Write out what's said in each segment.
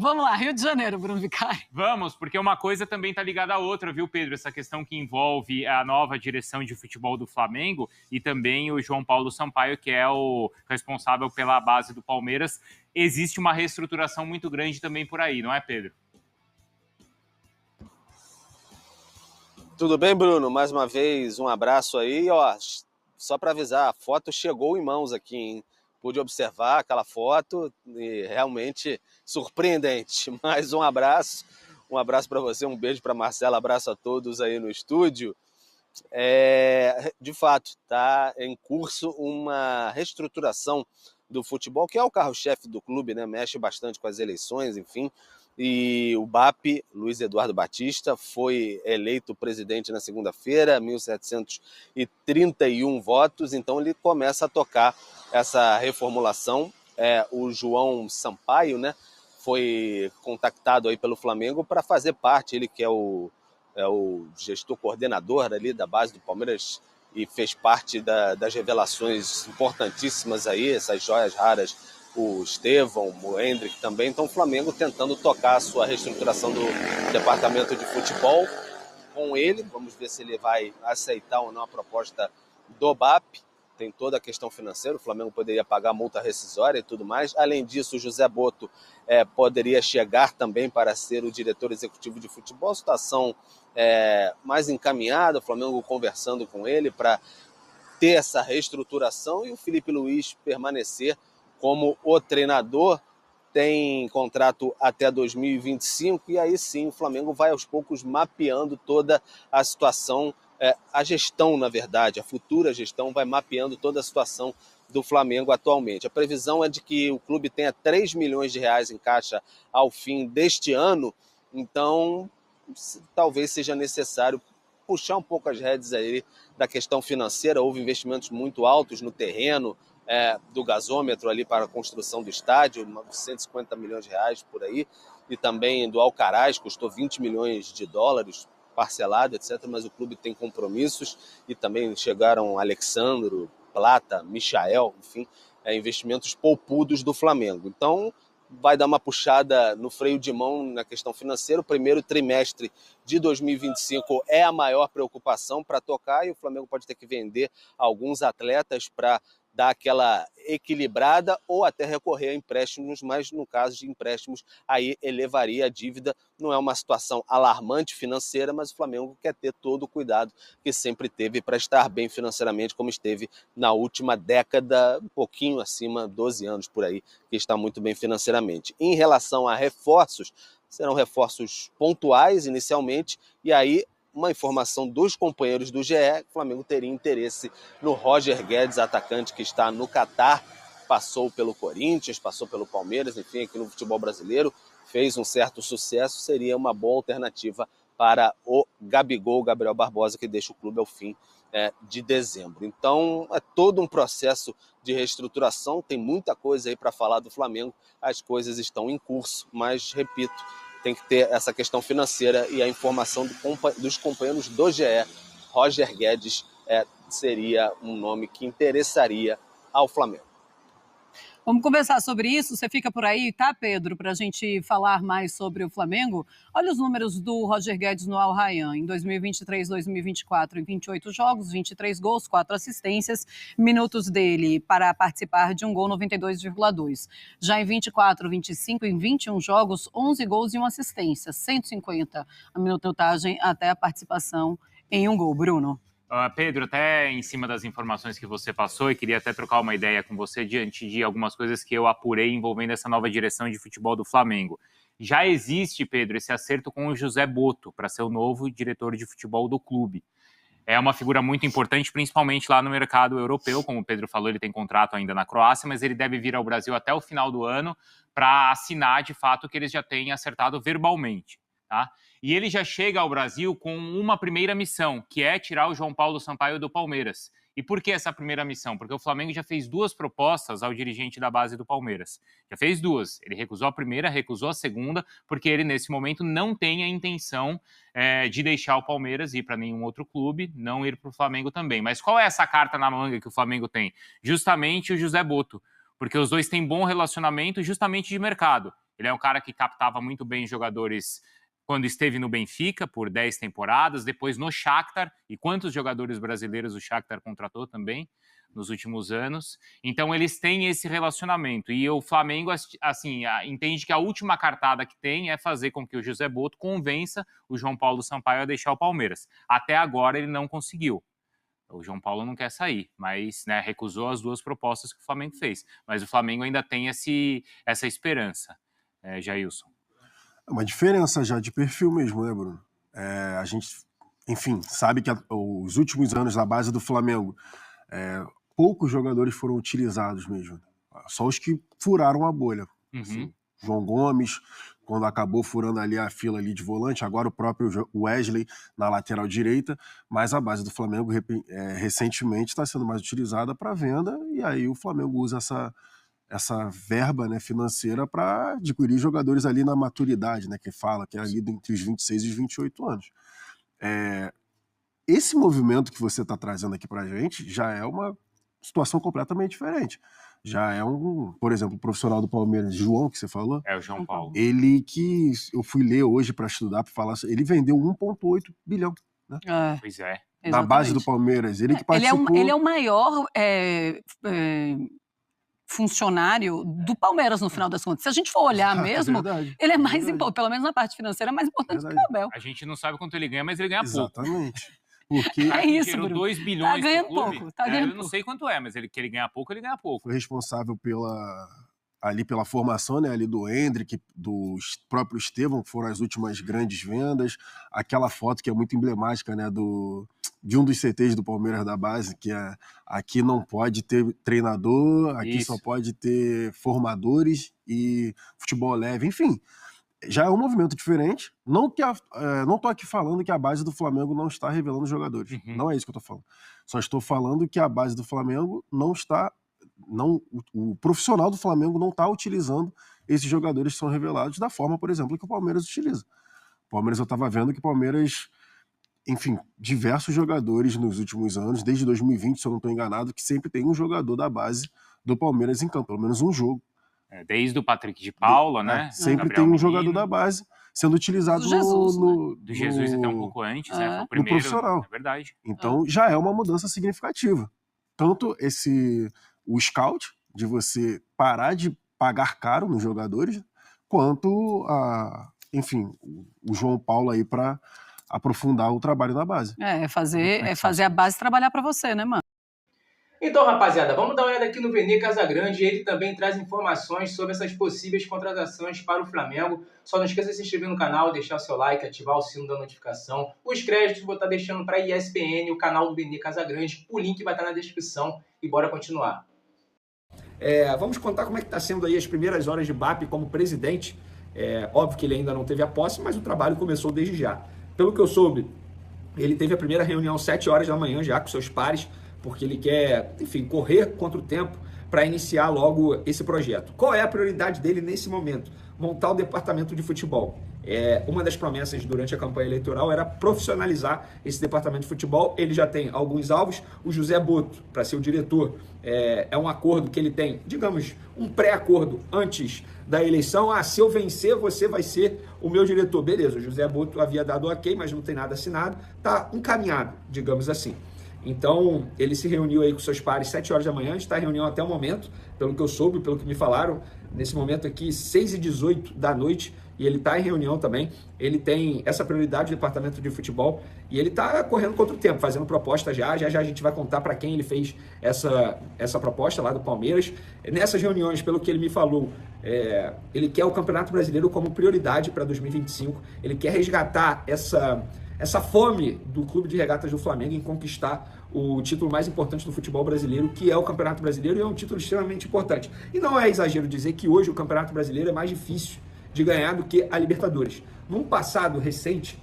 Vamos lá, Rio de Janeiro, Bruno Vicari. Vamos, porque uma coisa também está ligada à outra, viu, Pedro? Essa questão que envolve a nova direção de futebol do Flamengo e também o João Paulo Sampaio, que é o responsável pela base do Palmeiras. Existe uma reestruturação muito grande também por aí, não é, Pedro? Tudo bem, Bruno? Mais uma vez, um abraço aí. Ó, só para avisar, a foto chegou em mãos aqui, hein? Pude observar aquela foto e realmente surpreendente. Mais um abraço para você, um beijo para Marcela, abraço a todos aí no estúdio. De fato, está em curso uma reestruturação do futebol, que é o carro-chefe do clube, né? Mexe bastante com as eleições, enfim. E o BAP, Luiz Eduardo Batista, foi eleito presidente na segunda-feira, 1.731 votos, então ele começa a tocar essa reformulação. O João Sampaio, né, foi contactado aí pelo Flamengo para fazer parte, ele que é o gestor coordenador ali da base do Palmeiras e fez parte das revelações importantíssimas aí, essas joias raras, o Estevão, o Hendrick também. Então o Flamengo tentando tocar a sua reestruturação do departamento de futebol com ele. Vamos ver se ele vai aceitar ou não a proposta do BAP. Tem toda a questão financeira, o Flamengo poderia pagar multa rescisória e tudo mais. Além disso, o José Botto poderia chegar também para ser o diretor executivo de futebol. Situação mais encaminhada, o Flamengo conversando com ele para ter essa reestruturação e o Felipe Luiz permanecer como o treinador. Tem contrato até 2025 e aí sim o Flamengo vai aos poucos mapeando toda a situação, a gestão, na verdade, a futura gestão vai mapeando toda a situação do Flamengo atualmente. A previsão é de que o clube tenha 3 milhões de reais em caixa ao fim deste ano, então talvez seja necessário puxar um pouco as rédeas aí da questão financeira. Houve investimentos muito altos no terreno, do gasômetro ali para a construção do estádio, 150 milhões de reais por aí, e também do Alcaraz, custou 20 milhões de dólares, parcelado, etc. Mas o clube tem compromissos e também chegaram Alexandro, Plata, Michael, enfim, investimentos poupudos do Flamengo. Então, vai dar uma puxada no freio de mão na questão financeira. O primeiro trimestre de 2025 é a maior preocupação para tocar e o Flamengo pode ter que vender alguns atletas para dar aquela equilibrada ou até recorrer a empréstimos, mas no caso de empréstimos aí elevaria a dívida. Não é uma situação alarmante financeira, mas o Flamengo quer ter todo o cuidado que sempre teve para estar bem financeiramente, como esteve na última década, um pouquinho acima, 12 anos por aí, que está muito bem financeiramente. Em relação a reforços, serão reforços pontuais inicialmente, e aí uma informação dos companheiros do GE, o Flamengo teria interesse no Roger Guedes, atacante que está no Catar, passou pelo Corinthians, passou pelo Palmeiras, enfim, aqui no futebol brasileiro, fez um certo sucesso, seria uma boa alternativa para o Gabigol, Gabriel Barbosa, que deixa o clube ao fim de dezembro. Então, é todo um processo de reestruturação, tem muita coisa aí para falar do Flamengo, as coisas estão em curso, mas, repito, tem que ter essa questão financeira e a informação dos companheiros do GE. Roger Guedes seria um nome que interessaria ao Flamengo. Vamos conversar sobre isso. Você fica por aí, tá, Pedro, para a gente falar mais sobre o Flamengo? Olha os números do Roger Guedes no Al Rayyan. Em 2023, 2024, em 28 jogos, 23 gols, 4 assistências, minutos dele para participar de um gol, 92,2. Já em 24, 25, em 21 jogos, 11 gols e 1 assistência, 150 a minutagem até a participação em um gol. Bruno. Pedro, até em cima das informações que você passou, e queria até trocar uma ideia com você diante de algumas coisas que eu apurei envolvendo essa nova direção de futebol do Flamengo. Já existe, Pedro, esse acerto com o José Botto para ser o novo diretor de futebol do clube. É uma figura muito importante, principalmente lá no mercado europeu. Como o Pedro falou, ele tem contrato ainda na Croácia, mas ele deve vir ao Brasil até o final do ano para assinar, de fato, o que eles já têm acertado verbalmente. Tá? E ele já chega ao Brasil com uma primeira missão, que é tirar o João Paulo Sampaio do Palmeiras. E por que essa primeira missão? Porque o Flamengo já fez 2 propostas ao dirigente da base do Palmeiras. Já fez 2. Ele recusou a primeira, recusou a segunda, porque ele, nesse momento, não tem a intenção de deixar o Palmeiras ir para nenhum outro clube, não ir para o Flamengo também. Mas qual é essa carta na manga que o Flamengo tem? Justamente o José Botto. Porque os dois têm bom relacionamento justamente de mercado. Ele é um cara que captava muito bem jogadores quando esteve no Benfica por 10 temporadas, depois no Shakhtar, e quantos jogadores brasileiros o Shakhtar contratou também nos últimos anos. Então eles têm esse relacionamento, e o Flamengo assim, entende que a última cartada que tem é fazer com que o José Botto convença o João Paulo Sampaio a deixar o Palmeiras. Até agora ele não conseguiu. O João Paulo não quer sair, mas, né, recusou as 2 propostas que o Flamengo fez. Mas o Flamengo ainda tem essa esperança, Jailson. É uma diferença já de perfil mesmo, né, Bruno? A gente, enfim, sabe que os últimos anos da base do Flamengo, poucos jogadores foram utilizados mesmo. Só os que furaram a bolha. Assim, João Gomes, quando acabou furando ali a fila ali de volante, agora o próprio Wesley na lateral direita, mas a base do Flamengo recentemente está sendo mais utilizada para venda, e aí o Flamengo usa essa verba, né, financeira para adquirir jogadores ali na maturidade, né, que fala, que é ali entre os 26 e os 28 anos. Esse movimento que você está trazendo aqui para a gente já é uma situação completamente diferente. Já é por exemplo, o profissional do Palmeiras, João, que você falou. É o João Paulo. Ele que eu fui ler hoje para estudar, para falar, ele vendeu 1,8 bilhão. Né? Pois é. Na base do Palmeiras. Ele que participou... Ele é o maior funcionário do Palmeiras, no final das contas. Se a gente for olhar mesmo, ele é mais importante, pelo menos na parte financeira, é mais importante que o Abel. A gente não sabe quanto ele ganha, mas ele ganha pouco. Exatamente. Porque isso, tirou Bruno. 2 bilhões tá ganhando do clube. Pouco, tá ganhando eu não sei quanto é, mas que ele ganha pouco, ele ganha pouco. Foi responsável pela formação, né, ali do Hendrick, do próprio Estevão, que foram as últimas grandes vendas. Aquela foto que é muito emblemática, né, de um dos CTs do Palmeiras da base, que é: aqui não pode ter treinador, aqui só pode ter formadores e futebol leve, enfim. Já é um movimento diferente. Não estou aqui falando que a base do Flamengo não está revelando jogadores. Não é isso que eu estou falando. Só estou falando que a base do Flamengo não está... o profissional do Flamengo não está utilizando esses jogadores que são revelados da forma, por exemplo, que o Palmeiras utiliza. O Palmeiras, eu estava vendo que o Palmeiras, enfim, diversos jogadores nos últimos anos, desde 2020, se eu não estou enganado, que sempre tem um jogador da base do Palmeiras em campo, pelo menos um jogo. Desde o Patrick de Paula, né? Sempre tem um jogador da base sendo utilizado do Jesus até um pouco antes, né? Foi o primeiro, no profissional. É verdade. Então já é uma mudança significativa. Tanto o scout, de você parar de pagar caro nos jogadores, quanto enfim, o João Paulo aí para aprofundar o trabalho na base. Fazer a base trabalhar para você, né, mano? Então, rapaziada, vamos dar uma olhada aqui no Vene Casagrande. Ele também traz informações sobre essas possíveis contratações para o Flamengo. Só não esqueça de se inscrever no canal, deixar o seu like, ativar o sino da notificação. Os créditos vou estar deixando para a ESPN, o canal do Vene Casagrande. O link vai estar na descrição e bora continuar. Vamos contar como é que está sendo aí as primeiras horas de BAP como presidente. Óbvio que ele ainda não teve a posse, mas o trabalho começou desde já. Pelo que eu soube, ele teve a primeira reunião às 7 horas da manhã já com seus pares, porque ele quer, enfim, correr contra o tempo para iniciar logo esse projeto. Qual é a prioridade dele nesse momento? Montar o departamento de futebol. Uma das promessas durante a campanha eleitoral era profissionalizar esse departamento de futebol. Ele já tem alguns alvos. O José Botto, para ser o diretor, é um acordo que ele tem, digamos, um pré-acordo antes da eleição. Se eu vencer, você vai ser o meu diretor. Beleza, o José Botto havia dado ok, mas não tem nada assinado. Está encaminhado, digamos assim. Então, ele se reuniu aí com seus pares 7 horas da manhã, está em reunião até o momento, pelo que eu soube, pelo que me falaram, nesse momento aqui, 6h18 da noite, e ele está em reunião também. Ele tem essa prioridade do departamento de futebol e ele está correndo contra o tempo, fazendo proposta já a gente vai contar para quem ele fez essa proposta lá do Palmeiras. Nessas reuniões, pelo que ele me falou, ele quer o Campeonato Brasileiro como prioridade para 2025, ele quer resgatar essa fome do Clube de Regatas do Flamengo em conquistar o título mais importante do futebol brasileiro, que é o Campeonato Brasileiro, e é um título extremamente importante. E não é exagero dizer que hoje o Campeonato Brasileiro é mais difícil de ganhar do que a Libertadores. Num passado recente,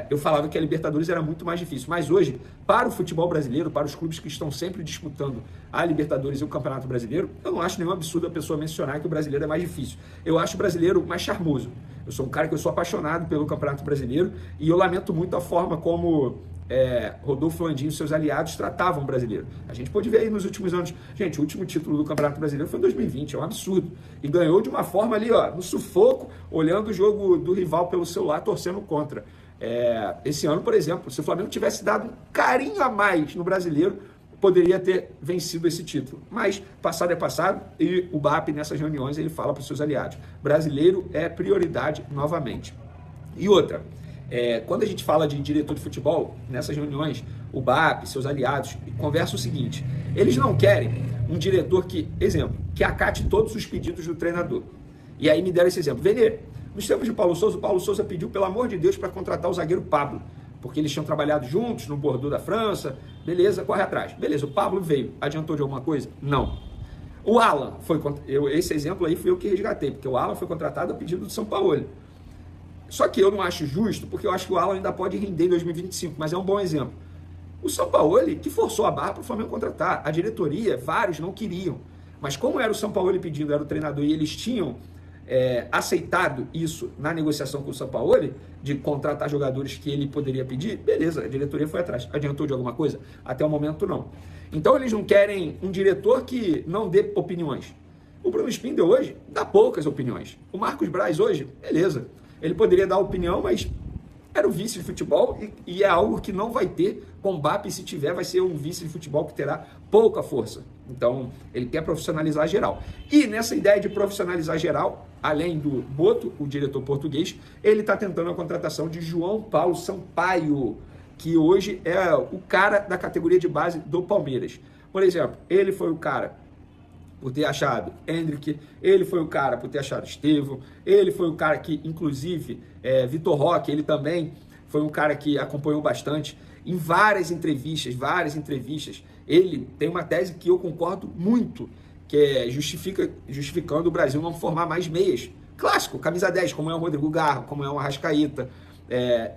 eu falava que a Libertadores era muito mais difícil, mas hoje, para o futebol brasileiro, para os clubes que estão sempre disputando a Libertadores e o Campeonato Brasileiro, eu não acho nenhum absurdo a pessoa mencionar que o brasileiro é mais difícil. Eu acho o brasileiro mais charmoso. Eu sou um cara que eu sou apaixonado pelo Campeonato Brasileiro e eu lamento muito a forma como Rodolfo Landim e seus aliados tratavam o brasileiro. A gente pode ver aí nos últimos anos. Gente, o último título do Campeonato Brasileiro foi em 2020, é um absurdo. E ganhou de uma forma ali, ó, no sufoco, olhando o jogo do rival pelo celular, torcendo contra. Esse ano, por exemplo, se o Flamengo tivesse dado um carinho a mais no brasileiro, poderia ter vencido esse título. Mas passado é passado e o BAP, nessas reuniões, ele fala para os seus aliados: brasileiro é prioridade novamente. E outra, quando a gente fala de diretor de futebol, nessas reuniões, o BAP, seus aliados, conversa o seguinte: eles não querem um diretor que, exemplo, que acate todos os pedidos do treinador. E aí me deram esse exemplo. Venê, nos tempos de Paulo Souza, o Paulo Souza pediu, pelo amor de Deus, para contratar o zagueiro Pablo, porque eles tinham trabalhado juntos no Bordeaux da França. Beleza, corre atrás. Beleza, o Pablo veio. Adiantou de alguma coisa? Não. O Alan foi... esse exemplo aí fui eu que resgatei, porque o Alan foi contratado a pedido do São Paulo. Só que eu não acho justo, porque eu acho que o Alan ainda pode render em 2025, mas é um bom exemplo. O São Paulo que forçou a barra para o Flamengo contratar. A diretoria, vários não queriam. Mas como era o São Paulo pedindo, era o treinador, e eles tinham aceitado isso na negociação com o São Paulo, de contratar jogadores que ele poderia pedir, beleza, a diretoria foi atrás. Adiantou de alguma coisa? Até o momento não. Então eles não querem um diretor que não dê opiniões. O Bruno Spindel hoje dá poucas opiniões. O Marcos Braz hoje, beleza, ele poderia dar opinião, mas era o vice de futebol e é algo que não vai ter com o BAP, e se tiver vai ser um vice de futebol que terá pouca força. Então ele quer profissionalizar geral. E nessa ideia de profissionalizar geral, além do Boto, o diretor português, ele está tentando a contratação de João Paulo Sampaio, que hoje é o cara da categoria de base do Palmeiras. Por exemplo, ele foi o cara por ter achado Hendrick, ele foi o cara por ter achado Estevão, ele foi o cara que, inclusive, Vitor Roque, ele também foi um cara que acompanhou bastante. Em várias entrevistas, ele tem uma tese que eu concordo muito, que é justificando o Brasil não formar mais meias. Clássico, camisa 10, como é o Rodrigo Garro, como é o Arrascaeta.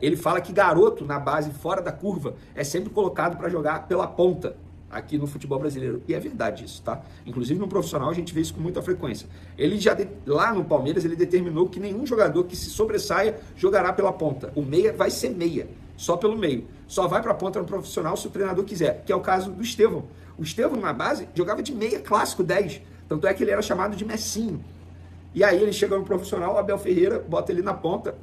Ele fala que garoto na base, fora da curva, é sempre colocado para jogar pela ponta aqui no futebol brasileiro. E é verdade isso, tá? Inclusive no profissional a gente vê isso com muita frequência. Ele lá no Palmeiras, ele determinou que nenhum jogador que se sobressaia jogará pela ponta. O meia vai ser meia, só pelo meio. Só vai para a ponta no profissional se o treinador quiser, que é o caso do Estevão. O Estevão, na base, jogava de meia clássico 10. Tanto é que ele era chamado de Messinho. E aí ele chega no profissional, o Abel Ferreira bota ele na ponta.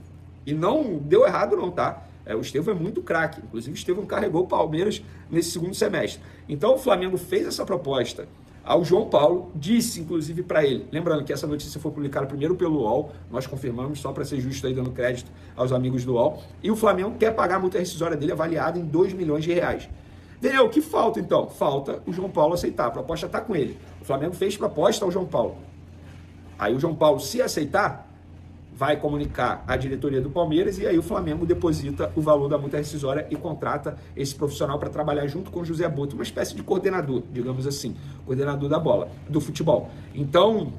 E não deu errado não, tá? O Estevão é muito craque. Inclusive o Estevão carregou o Palmeiras nesse segundo semestre. Então o Flamengo fez essa proposta ao João Paulo, disse inclusive para ele, lembrando que essa notícia foi publicada primeiro pelo UOL, nós confirmamos, só para ser justo aí, dando crédito aos amigos do UOL, e o Flamengo quer pagar a multa rescisória dele avaliada em 2 milhões de reais. Daniel, o que falta então? Falta o João Paulo aceitar, a proposta está com ele. O Flamengo fez proposta ao João Paulo. Aí o João Paulo, se aceitar, vai comunicar à diretoria do Palmeiras e aí o Flamengo deposita o valor da multa rescisória e contrata esse profissional para trabalhar junto com o José Boto, uma espécie de coordenador, digamos assim, coordenador da bola, do futebol. Então,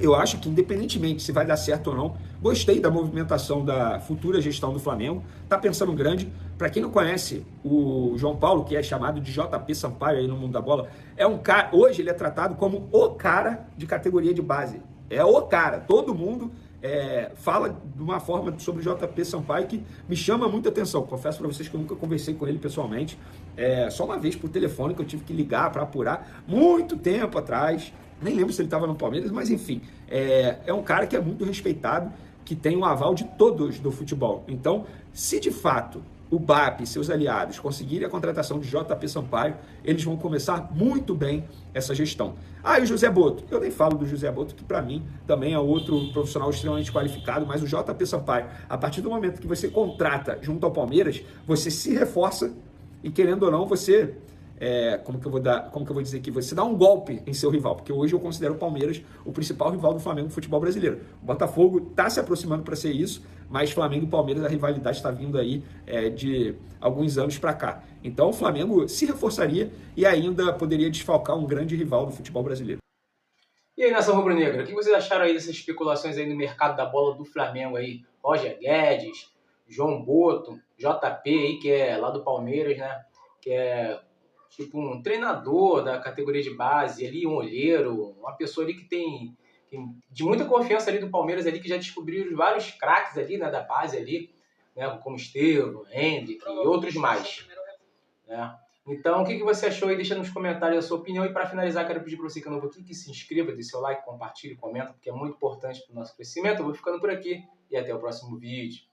eu acho que independentemente se vai dar certo ou não, gostei da movimentação da futura gestão do Flamengo, tá pensando grande. Para quem não conhece o João Paulo, que é chamado de JP Sampaio aí no mundo da bola, é um cara, hoje ele é tratado como o cara de categoria de base, é o cara, todo mundo fala de uma forma sobre o JP Sampaio que me chama muita atenção. Confesso para vocês que eu nunca conversei com ele pessoalmente, só uma vez por telefone que eu tive que ligar para apurar, muito tempo atrás, nem lembro se ele estava no Palmeiras, mas enfim, é um cara que é muito respeitado, que tem o aval de todos do futebol. Então, se de fato o BAP e seus aliados conseguirem a contratação de JP Sampaio, eles vão começar muito bem essa gestão. E o José Boto? Eu nem falo do José Boto, que para mim também é outro profissional extremamente qualificado, mas o JP Sampaio, a partir do momento que você contrata junto ao Palmeiras, você se reforça e, querendo ou não, você... como que eu vou dizer aqui? Você dá um golpe em seu rival, porque hoje eu considero o Palmeiras o principal rival do Flamengo no futebol brasileiro. O Botafogo está se aproximando para ser isso, mas Flamengo e Palmeiras, a rivalidade está vindo aí de alguns anos para cá. Então o Flamengo se reforçaria e ainda poderia desfalcar um grande rival do futebol brasileiro. E aí, nação rubro-negra, o que vocês acharam aí dessas especulações aí no mercado da bola do Flamengo aí? Roger Guedes, João Boto, JP aí, que é lá do Palmeiras, né? Que é tipo um treinador da categoria de base ali, um olheiro, uma pessoa ali que tem de muita confiança ali do Palmeiras ali, que já descobriram vários craques ali, né, da base ali, né, como Estevão, Hendrick e outros mais. né? Então, o que você achou aí? Deixa nos comentários a sua opinião. E para finalizar, quero pedir para você que é novo aqui, que se inscreva, dê seu like, compartilhe, comenta, porque é muito importante para o nosso crescimento. Eu vou ficando por aqui e até o próximo vídeo.